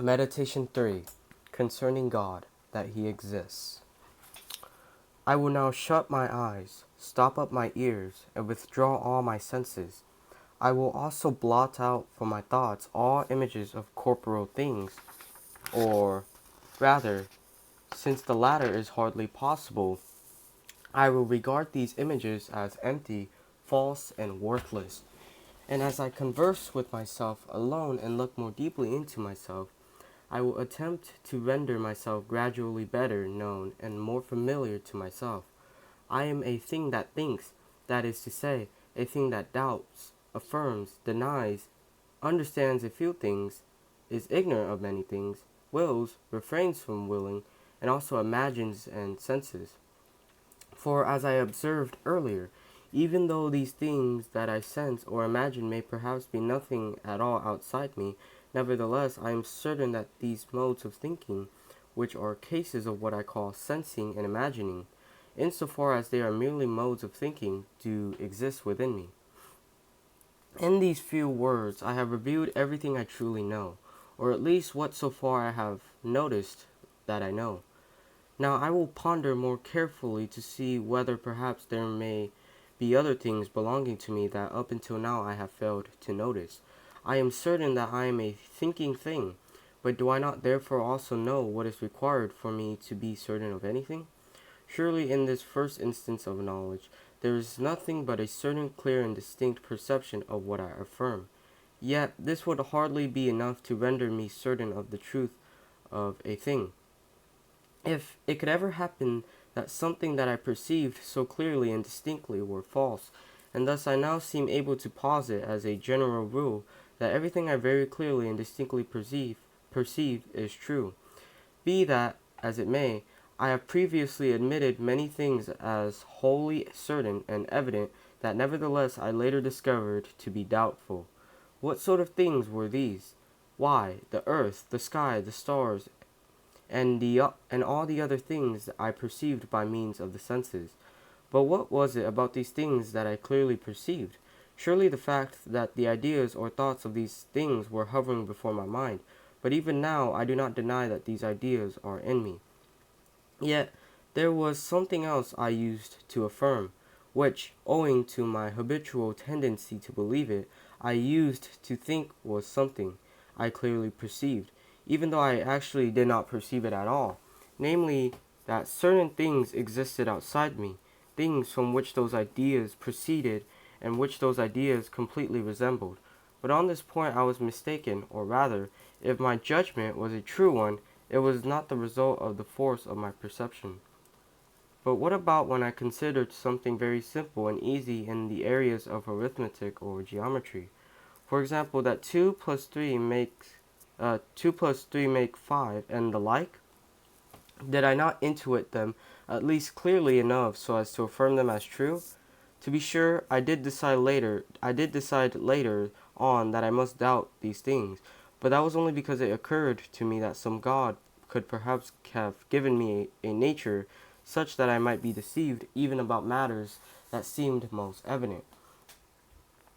Meditation 3. Concerning God, that He exists. I will now shut my eyes, stop up my ears, and withdraw all my senses. I will also blot out from my thoughts all images of corporeal things, or rather, since the latter is hardly possible, I will regard these images as empty, false, and worthless. And as I converse with myself alone and look more deeply into myself, I will attempt to render myself gradually better known and more familiar to myself. I am a thing that thinks, that is to say, a thing that doubts, affirms, denies, understands a few things, is ignorant of many things, wills, refrains from willing, and also imagines and senses. For as I observed earlier, even though these things that I sense or imagine may perhaps be nothing at all outside me, nevertheless I am certain that these modes of thinking, which are cases of what I call sensing and imagining, insofar as they are merely modes of thinking, do exist within me. In these few words I have reviewed everything I truly know, or at least what so far I have noticed that I know. Now I will ponder more carefully to see whether perhaps there may be other things belonging to me that up until now I have failed to notice. I am certain that I am a thinking thing, but do I not therefore also know what is required for me to be certain of anything? Surely in this first instance of knowledge, there is nothing but a certain clear and distinct perception of what I affirm. Yet this would hardly be enough to render me certain of the truth of a thing. If it could ever happen that something that I perceived so clearly and distinctly were false, and thus I now seem able to posit as a general rule that everything I very clearly and distinctly perceive is true. Be that as it may, I have previously admitted many things as wholly certain and evident that nevertheless I later discovered to be doubtful. What sort of things were these? Why, the earth, the sky, the stars, and all the other things I perceived by means of the senses. But what was it about these things that I clearly perceived? Surely the fact that the ideas or thoughts of these things were hovering before my mind, but even now I do not deny that these ideas are in me. Yet there was something else I used to affirm, which, owing to my habitual tendency to believe it, I used to think was something I clearly perceived, even though I actually did not perceive it at all, namely, that certain things existed outside me, things from which those ideas proceeded and which those ideas completely resembled. But on this point I was mistaken, or rather, if my judgment was a true one, it was not the result of the force of my perception. But what about when I considered something very simple and easy in the areas of arithmetic or geometry? For example, that 2 plus 3 make 5 and the like? Did I not intuit them at least clearly enough so as to affirm them as true? To be sure, I did decide later on that I must doubt these things, but that was only because it occurred to me that some God could perhaps have given me a nature such that I might be deceived even about matters that seemed most evident.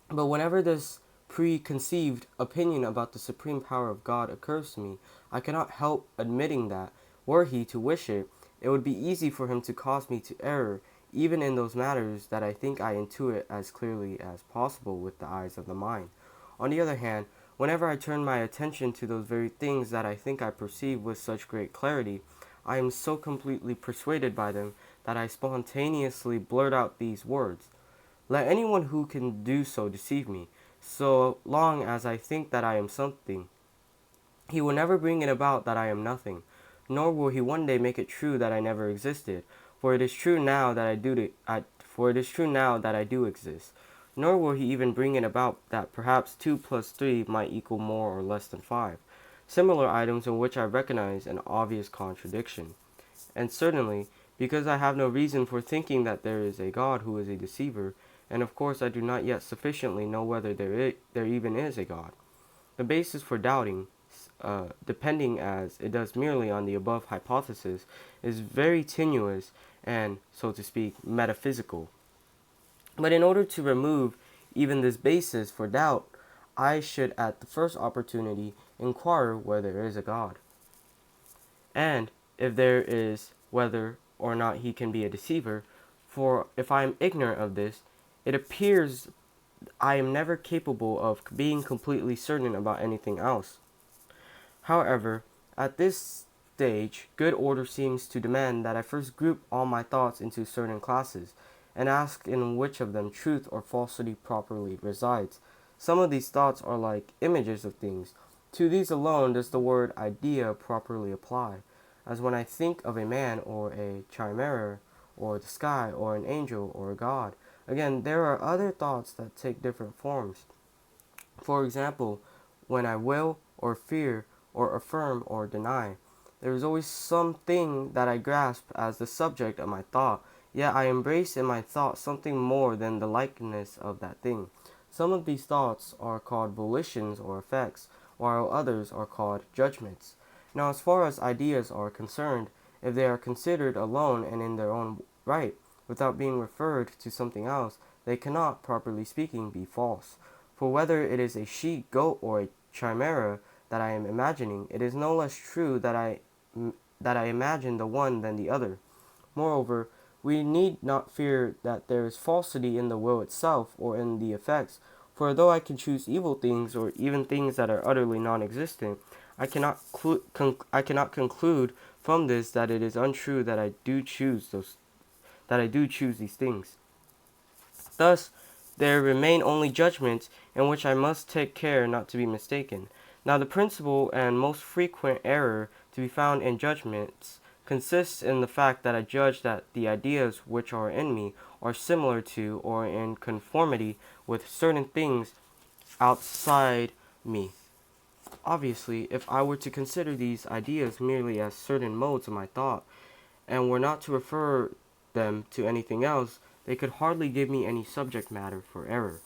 But whenever this preconceived opinion about the supreme power of God occurs to me, I cannot help admitting that, were he to wish it, it would be easy for him to cause me to err, even in those matters that I think I intuit as clearly as possible with the eyes of the mind. On the other hand, whenever I turn my attention to those very things that I think I perceive with such great clarity, I am so completely persuaded by them that I spontaneously blurt out these words. Let anyone who can do so deceive me, so long as I think that I am something. He will never bring it about that I am nothing, nor will he one day make it true that I never existed, for it is true now that I do exist. Nor will he even bring it about that perhaps 2 plus 3 might equal more or less than 5. Similar items in which I recognize an obvious contradiction. And certainly, because I have no reason for thinking that there is a God who is a deceiver, and of course I do not yet sufficiently know whether there even is a God. The basis for doubting, depending as it does merely on the above hypothesis, is very tenuous and, so to speak, metaphysical. But in order to remove even this basis for doubt, I should at the first opportunity inquire whether there is a God, and if there is, whether or not he can be a deceiver. For if I am ignorant of this, it appears I am never capable of being completely certain about anything else. However, at this stage, good order seems to demand that I first group all my thoughts into certain classes, and ask in which of them truth or falsity properly resides. Some of these thoughts are like images of things. To these alone does the word idea properly apply, as when I think of a man or a chimera, or the sky, or an angel, or a god. Again, there are other thoughts that take different forms. For example, when I will, or fear, or affirm, or deny, there is always something that I grasp as the subject of my thought, yet I embrace in my thought something more than the likeness of that thing. Some of these thoughts are called volitions or effects, while others are called judgments. Now, as far as ideas are concerned, if they are considered alone and in their own right, without being referred to something else, they cannot, properly speaking, be false. For whether it is a sheep, goat, or a chimera that I am imagining, it is no less true that I imagine the one than the other. Moreover, we need not fear that there is falsity in the will itself or in the effects, for though I can choose evil things or even things that are utterly non-existent, I cannot conclude from this that it is untrue that I do choose these things. Thus, there remain only judgments in which I must take care not to be mistaken. Now, the principal and most frequent error to be found in judgments consists in the fact that I judge that the ideas which are in me are similar to or in conformity with certain things outside me. Obviously, if I were to consider these ideas merely as certain modes of my thought, and were not to refer them to anything else, they could hardly give me any subject matter for error.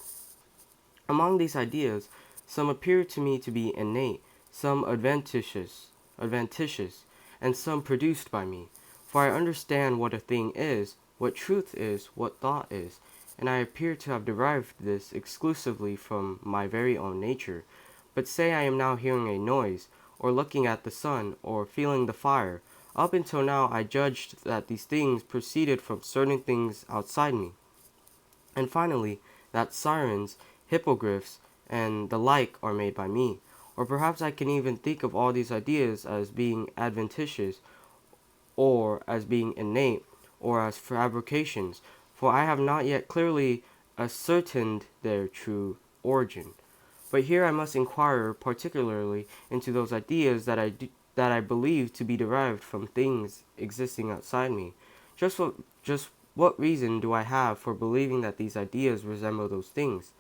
Among these ideas, some appear to me to be innate, some adventitious, and some produced by me. For I understand what a thing is, what truth is, what thought is, and I appear to have derived this exclusively from my very own nature. But say I am now hearing a noise, or looking at the sun, or feeling the fire. Up until now I judged that these things proceeded from certain things outside me. And finally, that sirens, hippogriffs, and the like are made by me. Or perhaps I can even think of all these ideas as being adventitious, or as being innate, or as fabrications, for I have not yet clearly ascertained their true origin. But here I must inquire particularly into those ideas that I believe to be derived from things existing outside me. Just what reason do I have for believing that these ideas resemble those things?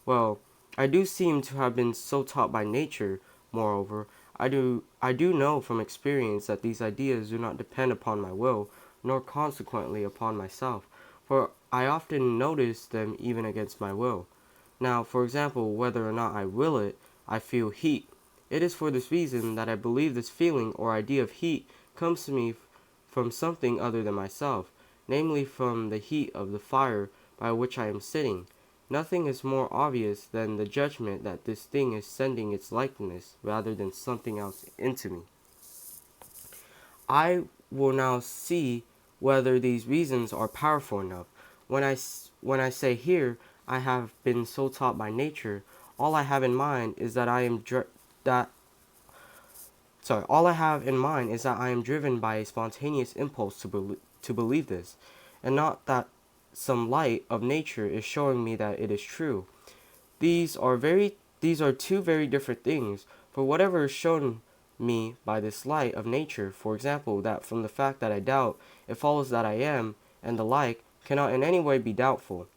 Well, I do seem to have been so taught by nature. Moreover, I do know from experience that these ideas do not depend upon my will, nor consequently upon myself, for I often notice them even against my will. Now, for example, whether or not I will it, I feel heat. It is for this reason that I believe this feeling or idea of heat comes to me from something other than myself, namely from the heat of the fire by which I am sitting. Nothing is more obvious than the judgment that this thing is sending its likeness rather than something else into me. I will now see whether these reasons are powerful enough. When I say here, I have been so taught by nature, all I have in mind is that all I have in mind is that I am driven by a spontaneous impulse to believe this, and not that some light of nature is showing me that it is true. These are two very different things, for whatever is shown me by this light of nature, for example, that from the fact that I doubt, it follows that I am, and the like, cannot in any way be doubtful.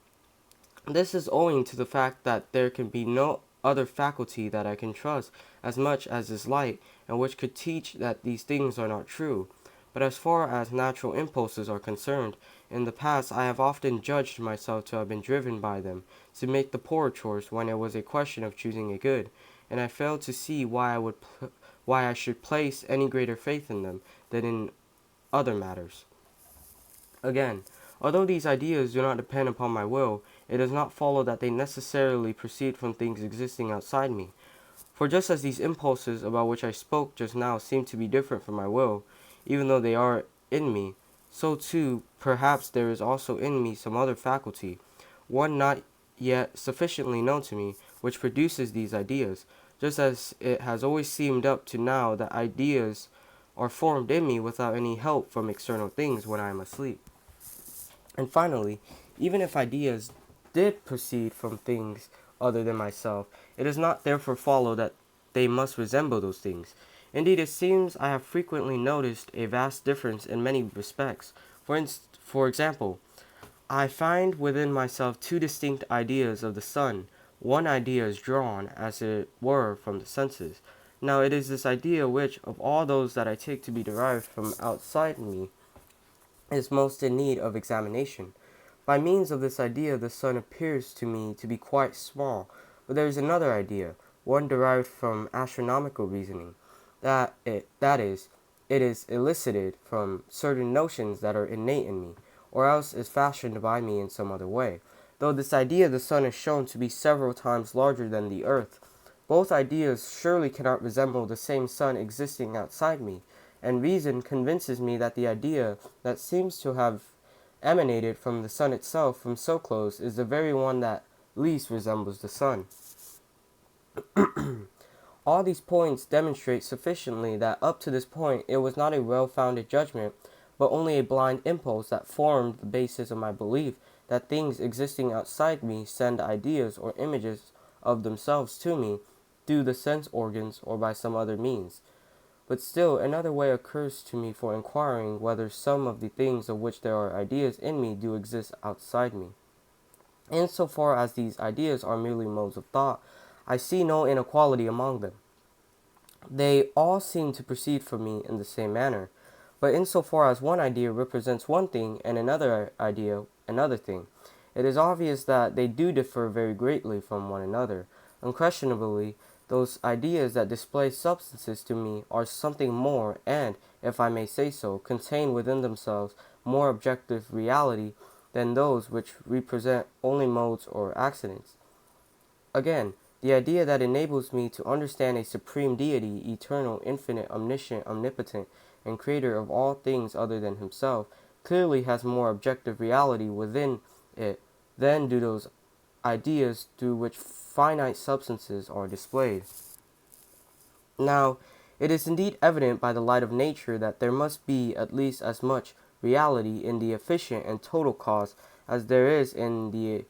This is owing to the fact that there can be no other faculty that I can trust as much as this light, and which could teach that these things are not true. But as far as natural impulses are concerned, in the past I have often judged myself to have been driven by them to make the poor chores when it was a question of choosing a good, and I failed to see why I should place any greater faith in them than in other matters. Again, Although these ideas do not depend upon my will, it does not follow that they necessarily proceed from things existing outside me. For just as these impulses about which I spoke just now seem to be different from my will, even though they are in me, so too perhaps there is also in me some other faculty, one not yet sufficiently known to me, which produces these ideas, just as it has always seemed up to now that ideas are formed in me without any help from external things when I am asleep. And finally, even if ideas did proceed from things other than myself, it does not therefore follow that they must resemble those things. Indeed, it seems I have frequently noticed a vast difference in many respects. For example, I find within myself two distinct ideas of the sun. One idea is drawn, as it were, from the senses. Now, it is this idea which, of all those that I take to be derived from outside me, is most in need of examination. By means of this idea, the sun appears to me to be quite small, but there is another idea, one derived from astronomical reasoning, that is, it is elicited from certain notions that are innate in me, or else is fashioned by me in some other way. Though this idea the sun is shown to be several times larger than the earth, both ideas surely cannot resemble the same sun existing outside me, and reason convinces me that the idea that seems to have emanated from the sun itself from so close is the very one that least resembles the sun. All these points demonstrate sufficiently that up to this point it was not a well-founded judgment, but only a blind impulse that formed the basis of my belief that things existing outside me send ideas or images of themselves to me through the sense organs or by some other means. But still another way occurs to me for inquiring whether some of the things of which there are ideas in me do exist outside me. In so far as these ideas are merely modes of thought, I see no inequality among them. They all seem to proceed from me in the same manner. But in so far as one idea represents one thing and another idea another thing, it is obvious that they do differ very greatly from one another. Unquestionably, those ideas that display substances to me are something more and, if I may say so, contain within themselves more objective reality than those which represent only modes or accidents. Again, the idea that enables me to understand a supreme deity, eternal, infinite, omniscient, omnipotent, and creator of all things other than himself, clearly has more objective reality within it than do those ideas through which finite substances are displayed. Now, it is indeed evident by the light of nature that there must be at least as much reality in the efficient and total cause as there is in the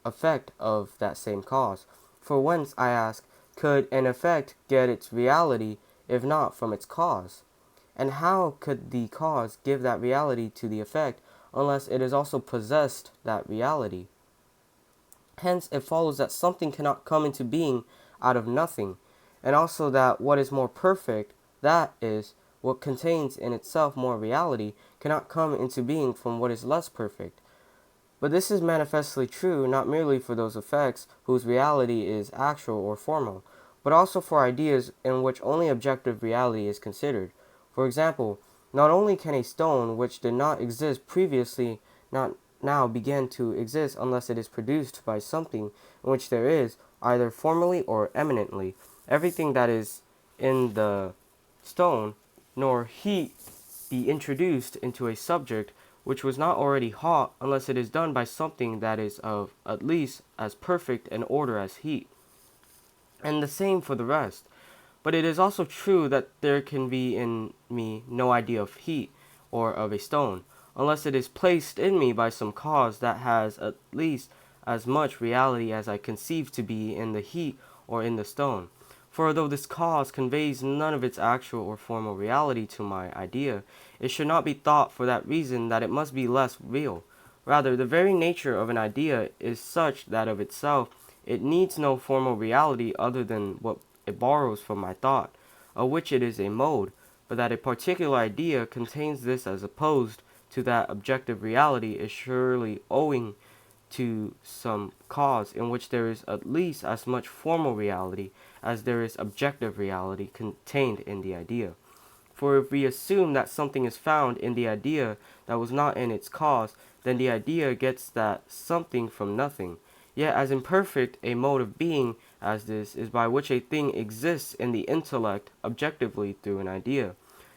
effect of that same cause. For whence, I ask, could an effect get its reality if not from its cause? And how could the cause give that reality to the effect unless it is also possessed that reality? Hence, it follows that something cannot come into being out of nothing, and also that what is more perfect, that is, what contains in itself more reality, cannot come into being from what is less perfect. But this is manifestly true not merely for those effects whose reality is actual or formal, but also for ideas in which only objective reality is considered. For example, not only can a stone which did not exist previously not now begin to exist unless it is produced by something in which there is, either formally or eminently, everything that is in the stone, nor heat be introduced into a subject which was not already hot unless it is done by something that is of at least as perfect an order as heat. And the same for the rest. But it is also true that there can be in me no idea of heat, or of a stone, unless it is placed in me by some cause that has at least as much reality as I conceive to be in the heat or in the stone. For though this cause conveys none of its actual or formal reality to my idea, it should not be thought for that reason that it must be less real. Rather, the very nature of an idea is such that of itself it needs no formal reality other than what it borrows from my thought, of which it is a mode, but that a particular idea contains this as opposed to that objective reality is surely owing to some cause in which there is at least as much formal reality as there is objective reality contained in the idea. For if we assume that something is found in the idea that was not in its cause, then the idea gets that something from nothing. Yet as imperfect a mode of being as this is by which a thing exists in the intellect objectively through an idea.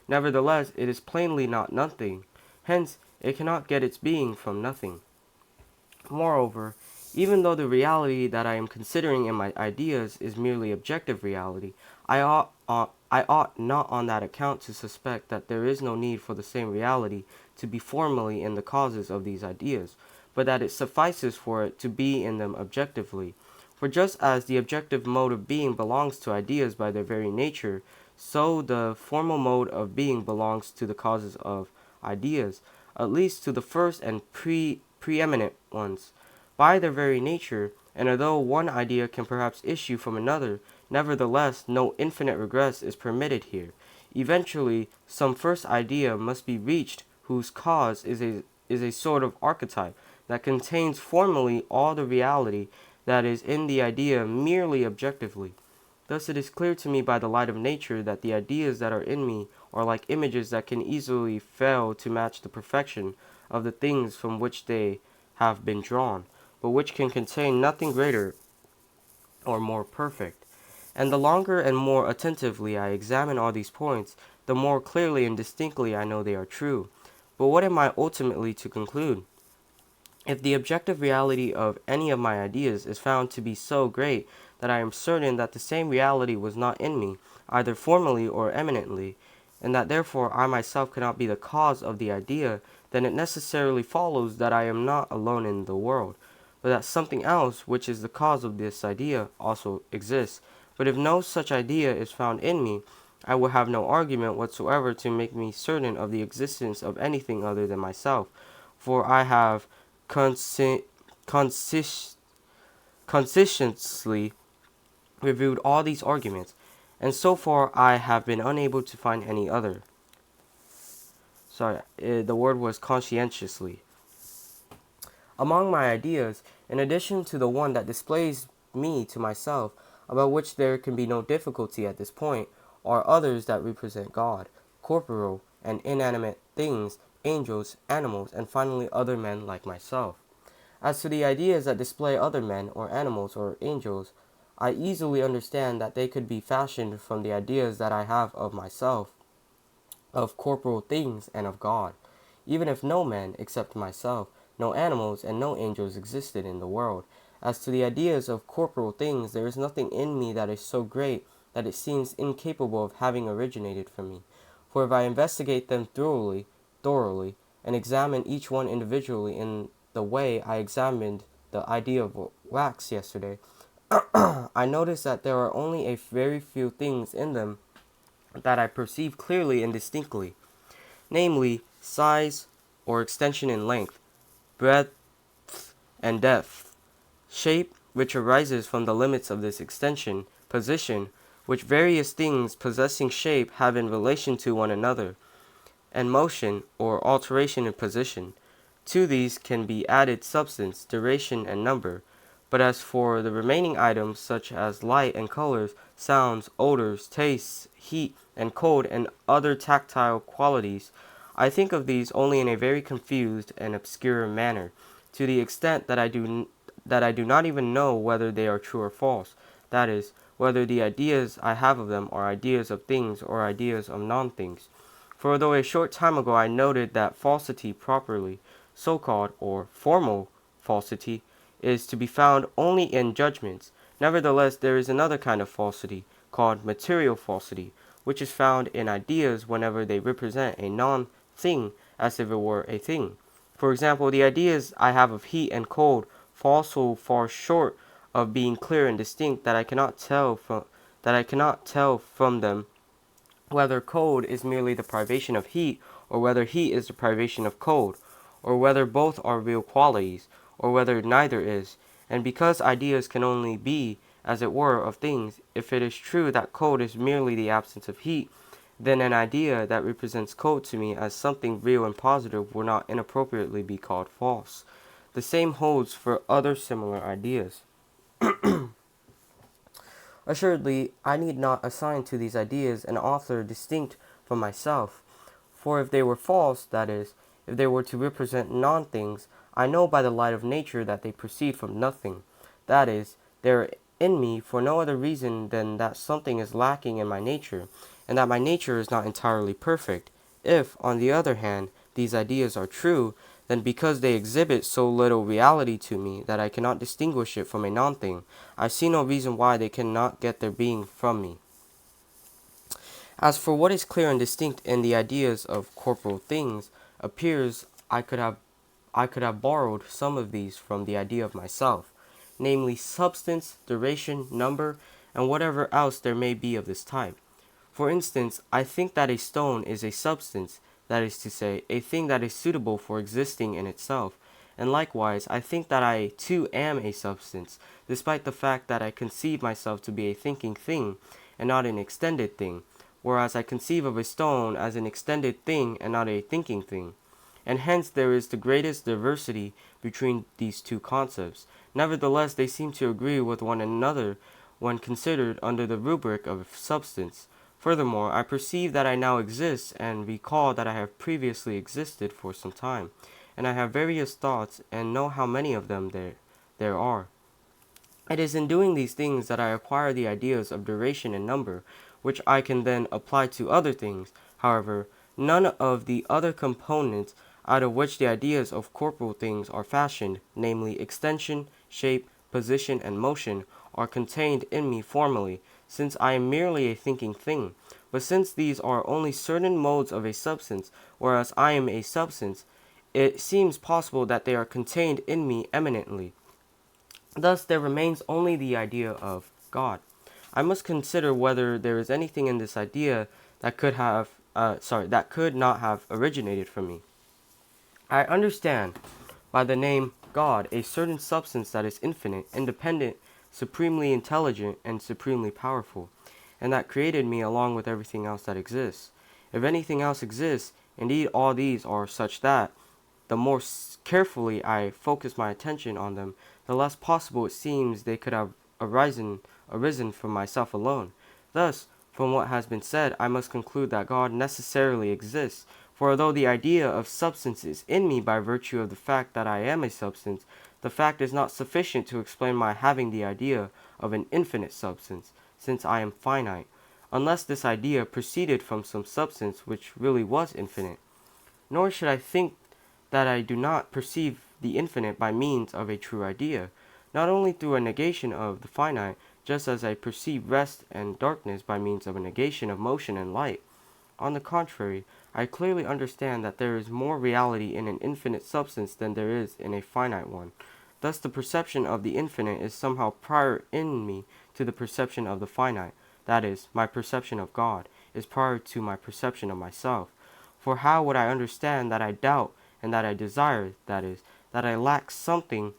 Nevertheless, it is plainly not nothing. Hence, it cannot get its being from nothing. Moreover, even though the reality that I am considering in my ideas is merely objective reality, I ought not on that account to suspect that there is no need for the same reality to be formally in the causes of these ideas, but that it suffices for it to be in them objectively. For just as the objective mode of being belongs to ideas by their very nature, so the formal mode of being belongs to the causes of ideas, at least to the first and preeminent ones, by their very nature, and although one idea can perhaps issue from another, nevertheless no infinite regress is permitted here. Eventually, some first idea must be reached whose cause is a sort of archetype that contains formally all the reality that is in the idea merely objectively. Thus it is clear to me by the light of nature that the ideas that are in me are like images that can easily fail to match the perfection of the things from which they have been drawn, but which can contain nothing greater or more perfect. And the longer and more attentively I examine all these points, the more clearly and distinctly I know they are true. But what am I ultimately to conclude? If the objective reality of any of my ideas is found to be so great that I am certain that the same reality was not in me, either formally or eminently, and that therefore I myself cannot be the cause of the idea, then it necessarily follows that I am not alone in the world, but that something else, which is the cause of this idea, also exists. But if no such idea is found in me, I will have no argument whatsoever to make me certain of the existence of anything other than myself, for I have consistently reviewed all these arguments, and so far I have been unable to find any other. The word was conscientiously. Among my ideas, in addition to the one that displays me to myself, about which there can be no difficulty at this point, are others that represent God, corporeal and inanimate things, angels, animals, and finally other men like myself. As to the ideas that display other men, or animals, or angels, I easily understand that they could be fashioned from the ideas that I have of myself, of corporeal things, and of God. Even if no men, except myself, no animals, and no angels existed in the world. As to the ideas of corporeal things, there is nothing in me that is so great that it seems incapable of having originated from me. For if I investigate them thoroughly, and examine each one individually in the way I examined the idea of wax yesterday, I notice that there are only a very few things in them that I perceive clearly and distinctly, namely size or extension in length, breadth and depth, shape, which arises from the limits of this extension, position, which various things possessing shape have in relation to one another, and motion or alteration in position. To these can be added substance, duration, and number. But as for the remaining items, such as light and colors, sounds, odors, tastes, heat and cold, and other tactile qualities, I think of these only in a very confused and obscure manner, to the extent that I do not even know whether they are true or false, that is, whether the ideas I have of them are ideas of things or ideas of non-things. For although a short time ago I noted that falsity properly so-called or formal falsity is to be found only in judgments, nevertheless there is another kind of falsity, called material falsity, which is found in ideas whenever they represent a non-thing as if it were a thing. For example, the ideas I have of heat and cold fall so far short of being clear and distinct that I cannot tell from them whether cold is merely the privation of heat, or whether heat is the privation of cold, or whether both are real qualities, or whether neither is. And because ideas can only be, as it were, of things, if it is true that cold is merely the absence of heat, then an idea that represents cold to me as something real and positive will not inappropriately be called false. The same holds for other similar ideas. Assuredly, I need not assign to these ideas an author distinct from myself. For if they were false, that is, if they were to represent non-things, I know by the light of nature that they proceed from nothing. That is, they are in me for no other reason than that something is lacking in my nature, and that my nature is not entirely perfect. If, on the other hand, these ideas are true, then because they exhibit so little reality to me that I cannot distinguish it from a non-thing, I see no reason why they cannot get their being from me. As for what is clear and distinct in the ideas of corporal things, appears I could have borrowed some of these from the idea of myself, namely substance, duration, number, and whatever else there may be of this type. For instance, I think that a stone is a substance, that is to say, a thing that is suitable for existing in itself, and likewise I think that I too am a substance, despite the fact that I conceive myself to be a thinking thing, and not an extended thing, whereas I conceive of a stone as an extended thing and not a thinking thing. And hence there is the greatest diversity between these two concepts. Nevertheless, they seem to agree with one another when considered under the rubric of substance. Furthermore, I perceive that I now exist, and recall that I have previously existed for some time, and I have various thoughts, and know how many of them there are. It is in doing these things that I acquire the ideas of duration and number, which I can then apply to other things. However, none of the other components out of which the ideas of corporal things are fashioned, namely extension, shape, position, and motion, are contained in me formally, since I am merely a thinking thing. But since these are only certain modes of a substance, whereas I am a substance, it seems possible that they are contained in me eminently. Thus there remains only the idea of God. I must consider whether there is anything in this idea that could not have originated from me. I understand by the name God a certain substance that is infinite, independent, supremely intelligent, and supremely powerful, and that created me along with everything else that exists. If anything else exists, indeed all these are such that, the more carefully I focus my attention on them, the less possible it seems they could have arisen from myself alone. Thus, from what has been said, I must conclude that God necessarily exists, for although the idea of substance is in me by virtue of the fact that I am a substance, the fact is not sufficient to explain my having the idea of an infinite substance, since I am finite, unless this idea proceeded from some substance which really was infinite. Nor should I think that I do not perceive the infinite by means of a true idea, not only through a negation of the finite, just as I perceive rest and darkness by means of a negation of motion and light. On the contrary, I clearly understand that there is more reality in an infinite substance than there is in a finite one. Thus the perception of the infinite is somehow prior in me to the perception of the finite. That is, my perception of God is prior to my perception of myself. For how would I understand that I doubt and that I desire, that is, that I lack something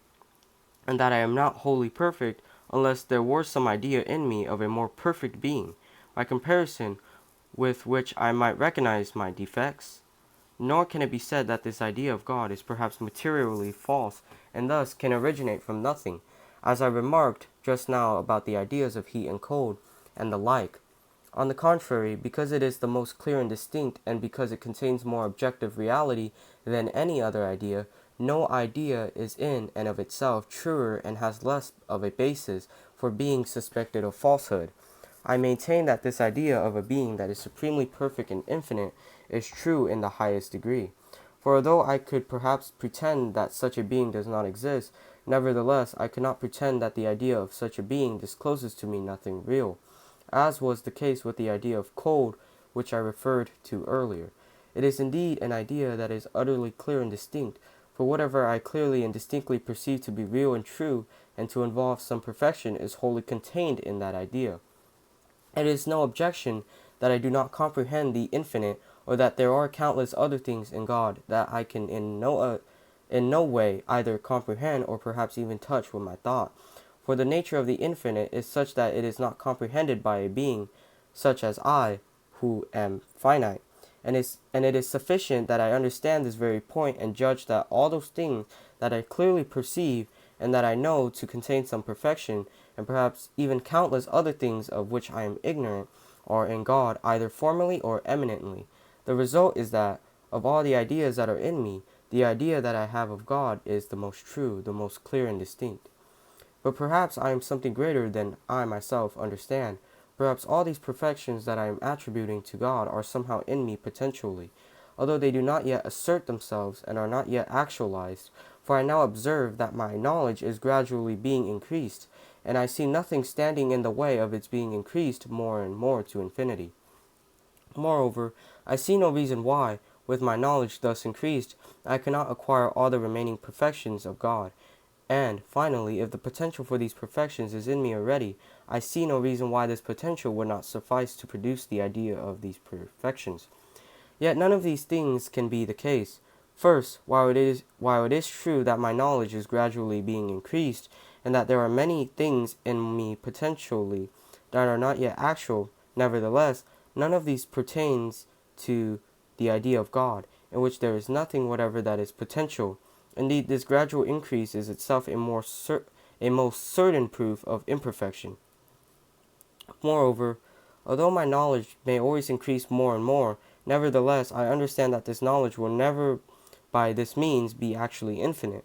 and that I am not wholly perfect, unless there were some idea in me of a more perfect being, by comparison with which I might recognize my defects? Nor can it be said that this idea of God is perhaps materially false, and thus can originate from nothing, as I remarked just now about the ideas of heat and cold, and the like. On the contrary, because it is the most clear and distinct, and because it contains more objective reality than any other idea, no idea is in and of itself truer and has less of a basis for being suspected of falsehood. I maintain that this idea of a being that is supremely perfect and infinite is true in the highest degree. For although I could perhaps pretend that such a being does not exist, nevertheless I could not pretend that the idea of such a being discloses to me nothing real, as was the case with the idea of cold which I referred to earlier. It is indeed an idea that is utterly clear and distinct, for whatever I clearly and distinctly perceive to be real and true, and to involve some perfection, is wholly contained in that idea. It is no objection that I do not comprehend the infinite, or that there are countless other things in God that I can in no way either comprehend or perhaps even touch with my thought. For the nature of the infinite is such that it is not comprehended by a being such as I, who am finite. And it is sufficient that I understand this very point and judge that all those things that I clearly perceive and that I know to contain some perfection, and perhaps even countless other things of which I am ignorant, are in God, either formally or eminently. The result is that of all the ideas that are in me, the idea that I have of God is the most true, the most clear and distinct. But perhaps I am something greater than I myself understand. Perhaps all these perfections that I am attributing to God are somehow in me potentially, although they do not yet assert themselves and are not yet actualized. For I now observe that my knowledge is gradually being increased, and I see nothing standing in the way of its being increased more and more to infinity. Moreover, I see no reason why, with my knowledge thus increased, I cannot acquire all the remaining perfections of God. And, finally, if the potential for these perfections is in me already, I see no reason why this potential would not suffice to produce the idea of these perfections. Yet none of these things can be the case. First, while it is true that my knowledge is gradually being increased, and that there are many things in me potentially that are not yet actual, nevertheless, none of these pertains to the idea of God, in which there is nothing whatever that is potential. Indeed, this gradual increase is itself a most certain proof of imperfection. Moreover, although my knowledge may always increase more and more, nevertheless I understand that this knowledge will never by this means be actually infinite,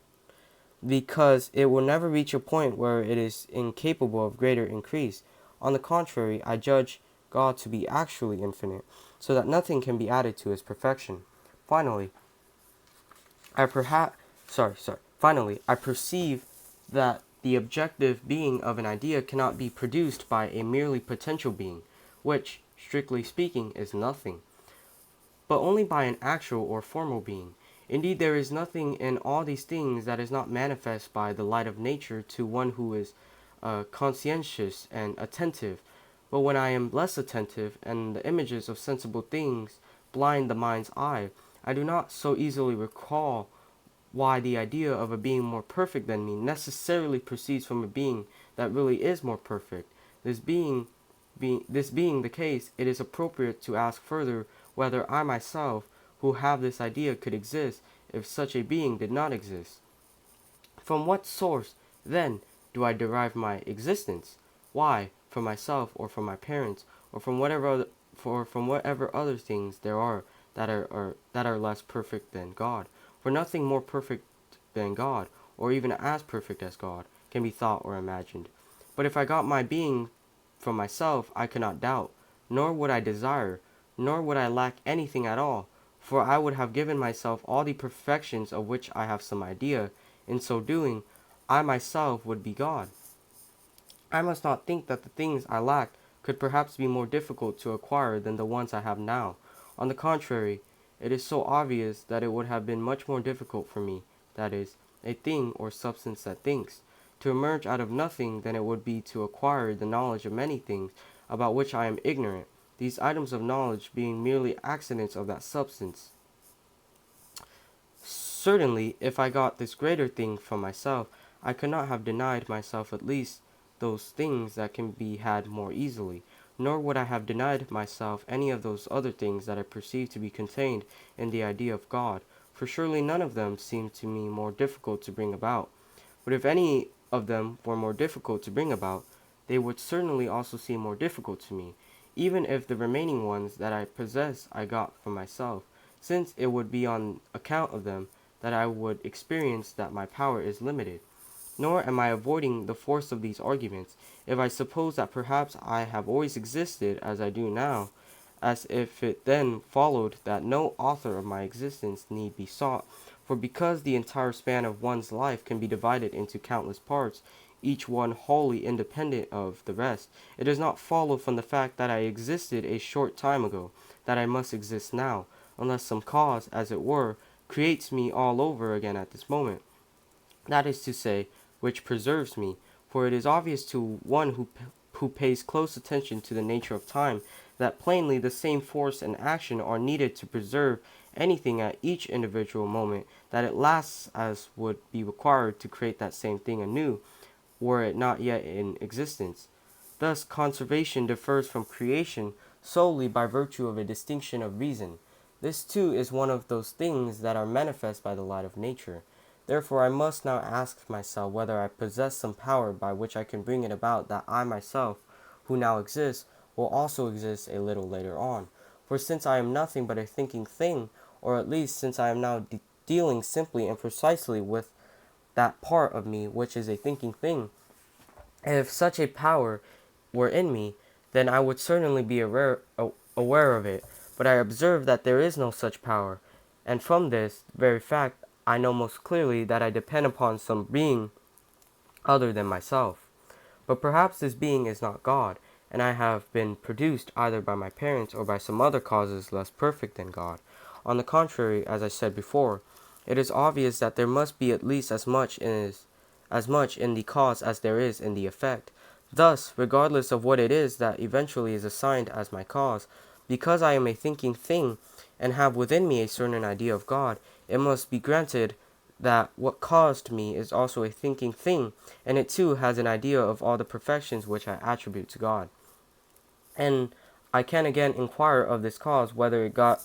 because it will never reach a point where it is incapable of greater increase. On the contrary, I judge God to be actually infinite, so that nothing can be added to his perfection. Finally, I perhaps Finally, I perceive that the objective being of an idea cannot be produced by a merely potential being, which, strictly speaking, is nothing, but only by an actual or formal being. Indeed, there is nothing in all these things that is not manifest by the light of nature to one who is conscientious and attentive. But when I am less attentive, and the images of sensible things blind the mind's eye, I do not so easily recall why the idea of a being more perfect than me necessarily proceeds from a being that really is more perfect. This being the case, it is appropriate to ask further whether I myself, who have this idea, could exist if such a being did not exist. From what source, then, do I derive my existence? Why, from myself, or from my parents, or from whatever other things there are that are less perfect than God? For nothing more perfect than God, or even as perfect as God, can be thought or imagined. But if I got my being from myself, I could not doubt, nor would I desire, nor would I lack anything at all, for I would have given myself all the perfections of which I have some idea. In so doing, I myself would be God. I must not think that the things I lack could perhaps be more difficult to acquire than the ones I have now. On the contrary, it is so obvious that it would have been much more difficult for me, that is, a thing or substance that thinks, to emerge out of nothing than it would be to acquire the knowledge of many things about which I am ignorant, these items of knowledge being merely accidents of that substance. Certainly, if I got this greater thing from myself, I could not have denied myself at least those things that can be had more easily, nor would I have denied myself any of those other things that I perceive to be contained in the idea of God, for surely none of them seem to me more difficult to bring about. But if any of them were more difficult to bring about, they would certainly also seem more difficult to me, even if the remaining ones that I possess I got from myself, since it would be on account of them that I would experience that my power is limited. Nor am I avoiding the force of these arguments, if I suppose that perhaps I have always existed as I do now, as if it then followed that no author of my existence need be sought, for because the entire span of one's life can be divided into countless parts, each one wholly independent of the rest, it does not follow from the fact that I existed a short time ago, that I must exist now, unless some cause, as it were, creates me all over again at this moment. That is to say, which preserves me, for it is obvious to one who pays close attention to the nature of time that plainly the same force and action are needed to preserve anything at each individual moment that it lasts as would be required to create that same thing anew, were it not yet in existence. Thus, conservation differs from creation solely by virtue of a distinction of reason. This too is one of those things that are manifest by the light of nature. Therefore, I must now ask myself whether I possess some power by which I can bring it about that I myself, who now exist, will also exist a little later on. For since I am nothing but a thinking thing, or at least since I am now dealing simply and precisely with that part of me which is a thinking thing, if such a power were in me, then I would certainly be aware of it. But I observe that there is no such power, and from this very fact I know most clearly that I depend upon some being other than myself. But perhaps this being is not God, and I have been produced either by my parents or by some other causes less perfect than God. On the contrary, as I said before, it is obvious that there must be at least as much in the cause as there is in the effect. Thus, regardless of what it is that eventually is assigned as my cause, because I am a thinking thing and have within me a certain idea of God, it must be granted that what caused me is also a thinking thing, and it too has an idea of all the perfections which I attribute to God. And I can again inquire of this cause whether it got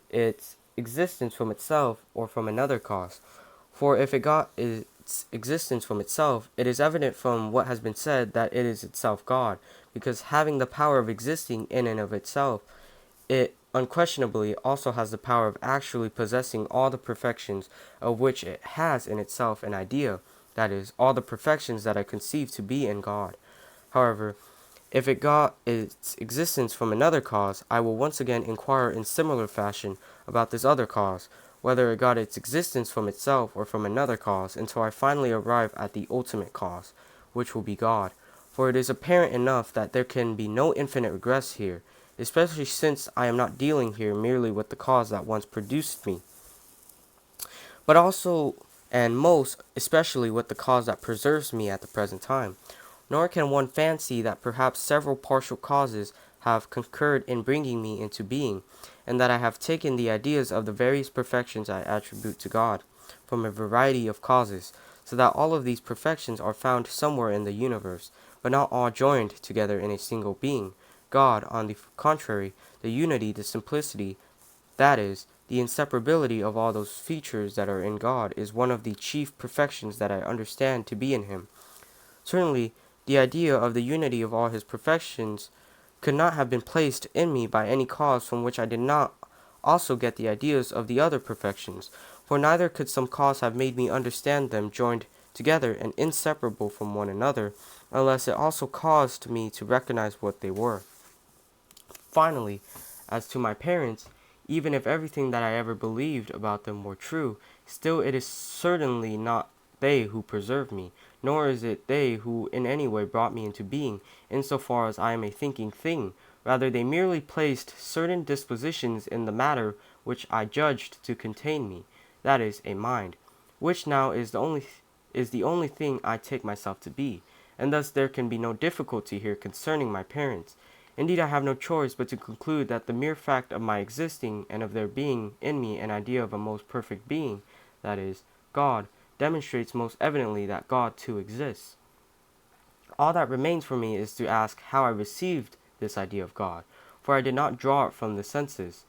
its existence from itself or from another cause. For if it got its existence from itself, it is evident from what has been said that it is itself God, because having the power of existing in and of itself, it unquestionably also has the power of actually possessing all the perfections of which it has in itself an idea, that is, all the perfections that I conceive to be in God. However, if it got its existence from another cause, I will once again inquire in similar fashion about this other cause, whether it got its existence from itself or from another cause, until I finally arrive at the ultimate cause, which will be God. For it is apparent enough that there can be no infinite regress here, especially since I am not dealing here merely with the cause that once produced me, but also and most especially with the cause that preserves me at the present time. Nor can one fancy that perhaps several partial causes have concurred in bringing me into being, and that I have taken the ideas of the various perfections I attribute to God from a variety of causes, so that all of these perfections are found somewhere in the universe, but not all joined together in a single being. God, on the contrary, the unity, the simplicity, that is, the inseparability of all those features that are in God, is one of the chief perfections that I understand to be in him. Certainly, the idea of the unity of all his perfections could not have been placed in me by any cause from which I did not also get the ideas of the other perfections, for neither could some cause have made me understand them joined together and inseparable from one another, unless it also caused me to recognize what they were. Finally, as to my parents, even if everything that I ever believed about them were true, still it is certainly not they who preserved me, nor is it they who in any way brought me into being, in so far as I am a thinking thing. Rather, they merely placed certain dispositions in the matter which I judged to contain me, that is, a mind, which now is the only thing I take myself to be, and thus there can be no difficulty here concerning my parents. Indeed, I have no choice but to conclude that the mere fact of my existing and of there being in me an idea of a most perfect being, that is, God, demonstrates most evidently that God too exists. All that remains for me is to ask how I received this idea of God, for I did not draw it from the senses.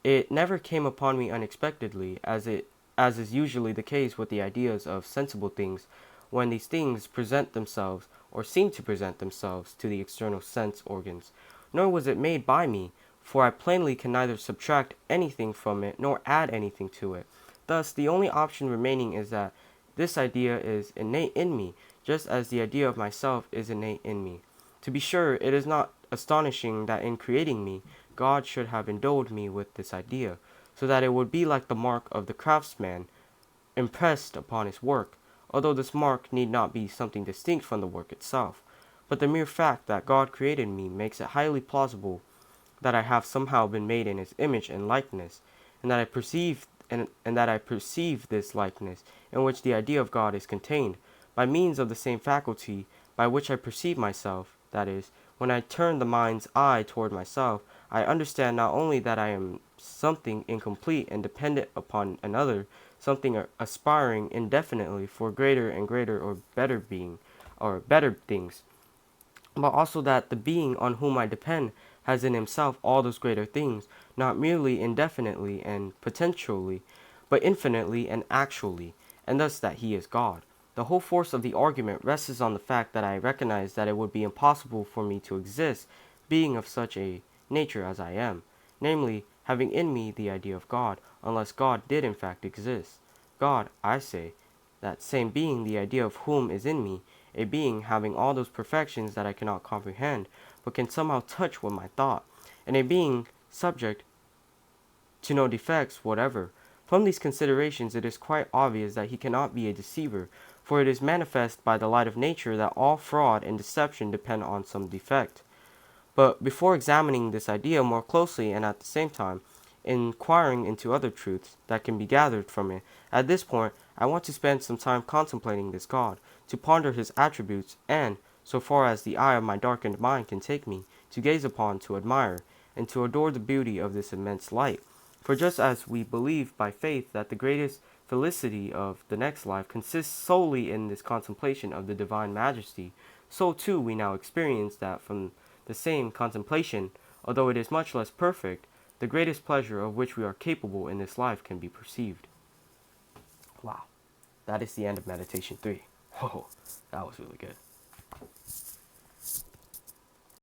It never came upon me unexpectedly, as is usually the case with the ideas of sensible things, when these things present themselves, or seem to present themselves, to the external sense organs. Nor was it made by me, for I plainly can neither subtract anything from it nor add anything to it. Thus, the only option remaining is that this idea is innate in me, just as the idea of myself is innate in me. To be sure, it is not astonishing that in creating me, God should have endowed me with this idea, so that it would be like the mark of the craftsman impressed upon his work, although this mark need not be something distinct from the work itself. But the mere fact that God created me makes it highly plausible that I have somehow been made in his image and likeness, and that I perceive this likeness, in which the idea of God is contained, by means of the same faculty by which I perceive myself, that is, when I turn the mind's eye toward myself, I understand not only that I am something incomplete and dependent upon another, something aspiring indefinitely for greater and greater or better being, or better things, but also that the being on whom I depend has in himself all those greater things, not merely indefinitely and potentially, but infinitely and actually, and thus that he is God. The whole force of the argument rests on the fact that I recognize that it would be impossible for me to exist, being of such a nature as I am, namely, having in me the idea of God, unless God did in fact exist. God, I say, that same being, the idea of whom is in me, a being having all those perfections that I cannot comprehend, but can somehow touch with my thought, and a being subject to no defects whatever. From these considerations, it is quite obvious that he cannot be a deceiver, for it is manifest by the light of nature that all fraud and deception depend on some defect. But before examining this idea more closely and at the same time inquiring into other truths that can be gathered from it, at this point I want to spend some time contemplating this God, to ponder his attributes, and, so far as the eye of my darkened mind can take me, to gaze upon, to admire, and to adore the beauty of this immense light. For just as we believe by faith that the greatest felicity of the next life consists solely in this contemplation of the divine majesty, so too we now experience that from the same contemplation, although it is much less perfect, the greatest pleasure of which we are capable in this life can be perceived. Wow, that is the end of meditation 3. Whoa, that was really good.